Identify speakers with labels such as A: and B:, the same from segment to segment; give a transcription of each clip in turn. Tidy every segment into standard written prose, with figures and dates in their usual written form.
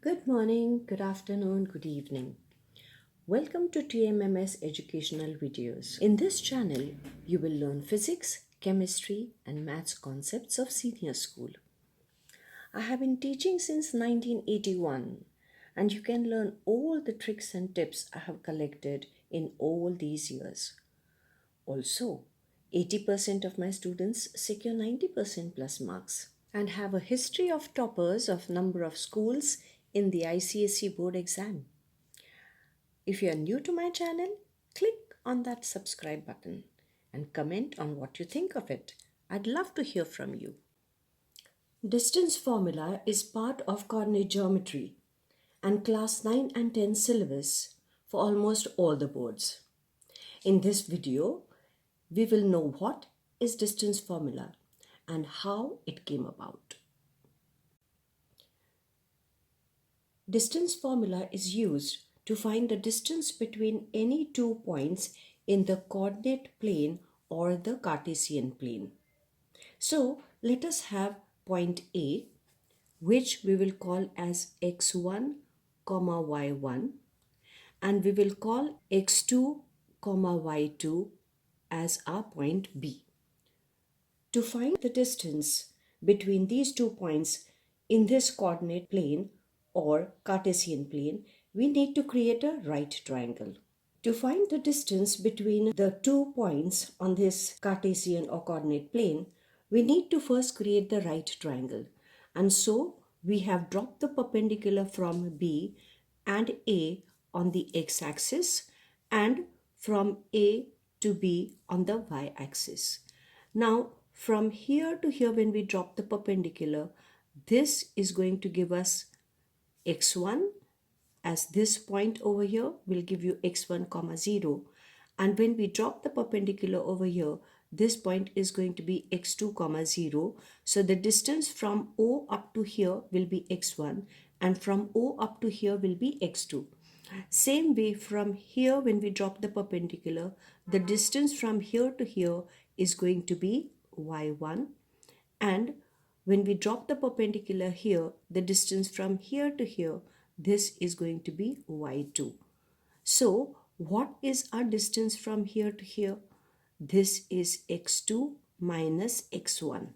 A: Good morning, good afternoon, good evening. Welcome to TMMS educational videos. In this channel, you will learn physics, chemistry, and maths concepts of senior school. I have been teaching since 1981, and you can learn all the tricks and tips I have collected in all these years. Also, 80% of my students secure 90% plus marks and have a history of toppers of number of schools in the ICSE board exam. If you are new to my channel, click on that subscribe button and comment on what you think of it. I'd love to hear from you. Distance formula is part of coordinate geometry and class 9 and 10 syllabus for almost all the boards. In this video, we will know what is distance formula and how it came about. Distance formula is used to find the distance between any 2 points in the coordinate plane or the Cartesian plane. So let us have point A, which we will call as x1, y1, and we will call x2, y2 as our point B. To find the distance between these 2 points in this coordinate plane or Cartesian plane, we need to create a right triangle. To find the distance between the 2 points on this Cartesian or coordinate plane, we need to first create the right triangle. And so we have dropped the perpendicular from B and A on the x-axis and from A to B on the y-axis. Now from here to here, when we drop the perpendicular, this is going to give us x1, as this point over here will give you x1 comma 0, and when we drop the perpendicular over here, this point is going to be x2 comma 0. So the distance from O up to here will be x1 and from O up to here will be x2. Same way, from here when we drop the perpendicular, the distance from here to here is going to be y1, and when we drop the perpendicular here, the distance from here to here, this is going to be y2. So what is our distance from here to here? This is x2 minus x1.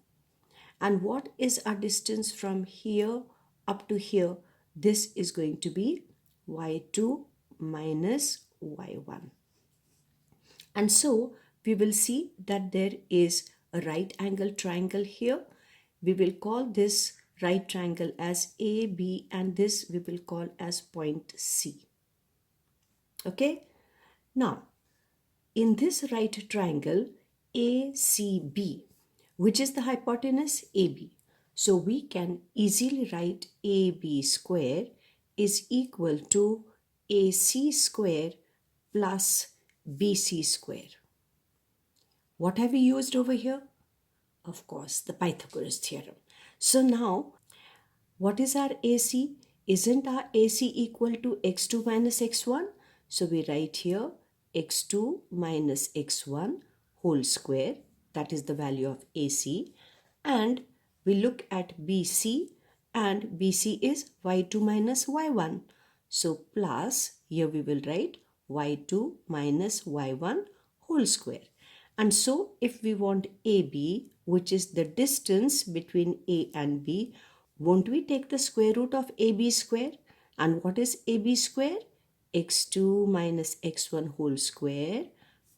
A: And what is our distance from here up to here? This is going to be y2 minus y1. And so we will see that there is a right angle triangle here. We will call this right triangle as AB, and this we will call as point C. Okay? Now, in this right triangle ACB, which is the hypotenuse AB, so we can easily write AB square is equal to AC square plus BC square. What have we used over here? Of course, the Pythagoras theorem. So now, what is our AC? Isn't our AC equal to x2 minus x1? So we write here x2 minus x1 whole square. That is the value of AC. And we look at BC, and BC is y2 minus y1. So plus, here we will write y2 minus y1 whole square. And so if we want AB, which is the distance between A and B, won't we take the square root of AB square? And what is AB square? x2 minus x1 whole square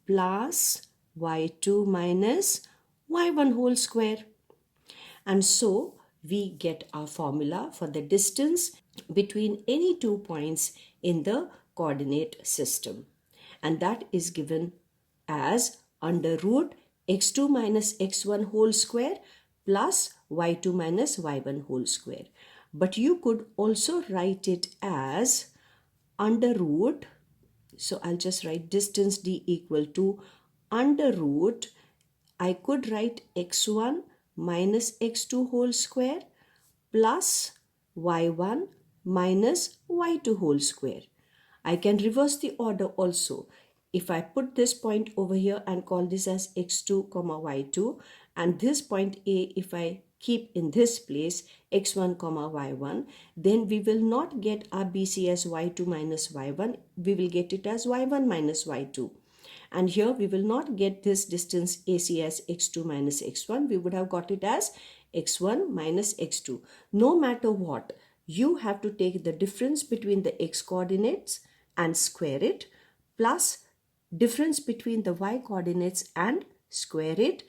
A: plus y2 minus y1 whole square. And so we get our formula for the distance between any 2 points in the coordinate system. And that is given as under root x2 minus x1 whole square plus y2 minus y1 whole square. But you could also write it as under root, so I'll just write distance d equal to under root, I could write x1 minus x2 whole square plus y1 minus y2 whole square. I can reverse the order also. If I put this point over here and call this as x2 comma y2, and this point A, if I keep in this place x1 comma y1, then we will not get our BC as y2 minus y1, we will get it as y1 minus y2. And here we will not get this distance AC as x2 minus x1, we would have got it as x1 minus x2. No matter what, you have to take the difference between the x coordinates and square it, plus difference between the y coordinates and square it.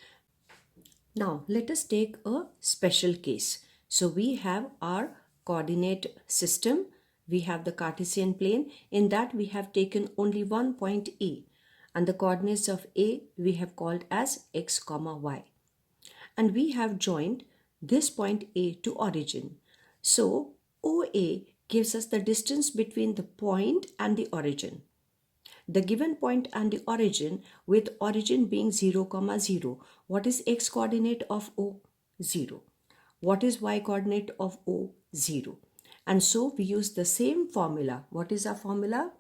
A: Now let us take a special case. So we have our coordinate system, we have the Cartesian plane. In that we have taken only one point A, and the coordinates of A we have called as x comma y. And we have joined this point A to origin. So OA gives us the distance between the point and the origin. The given point and the origin, with origin being 0, 0. What is x coordinate of O? 0. What is y coordinate of O? 0. And so we use the same formula. What is our formula?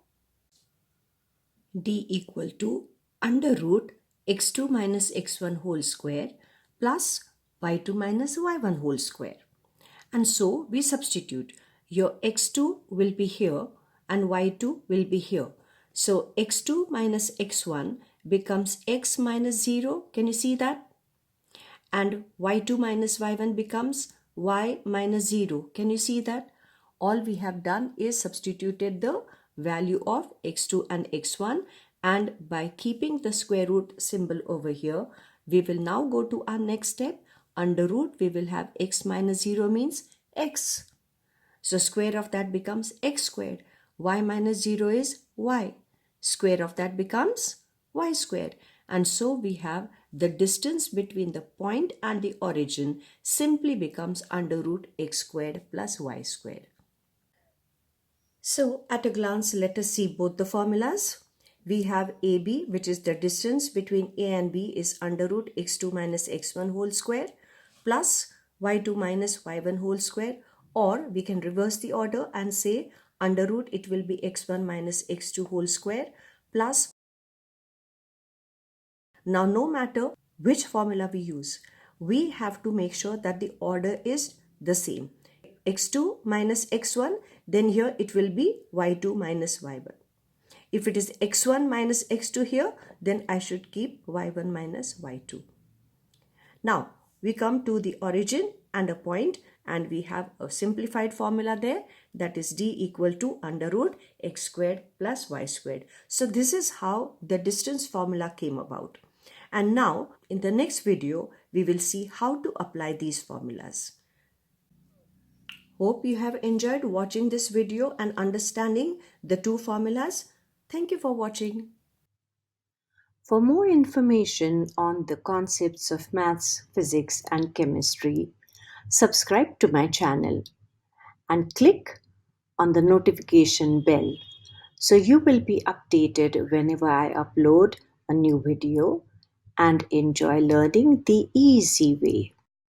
A: D equal to under root x2 minus x1 whole square plus y2 minus y1 whole square. And so we substitute. Your x2 will be here and y2 will be here. So x2 minus x1 becomes x minus 0. Can you see that? And y2 minus y1 becomes y minus 0. Can you see that? All we have done is substituted the value of x2 and x1, and by keeping the square root symbol over here, we will now go to our next step. Under root we will have x minus 0 means x. So square of that becomes x squared. Y minus 0 is y. Square of that becomes y squared. And so we have the distance between the point and the origin simply becomes under root x squared plus y squared. So at a glance, let us see both the formulas. We have AB, which is the distance between A and B, is under root x2 minus x1 whole square plus y2 minus y1 whole square, or we can reverse the order and say under root it will be x1 minus x2 whole square plus. Now no matter which formula we use, we have to make sure that the order is the same. x2 minus x1, then here it will be y2 minus y1. If it is x1 minus x2 here, then I should keep y1 minus y2. Now we come to the origin and a point, and we have a simplified formula there, that is d equal to under root x squared plus y squared. So this is how the distance formula came about. And now in the next video, we will see how to apply these formulas. Hope you have enjoyed watching this video and understanding the two formulas. Thank you for watching. For more information on the concepts of maths, physics, and chemistry, subscribe to my channel and click on the notification bell so you will be updated whenever I upload a new video, and enjoy learning the easy way.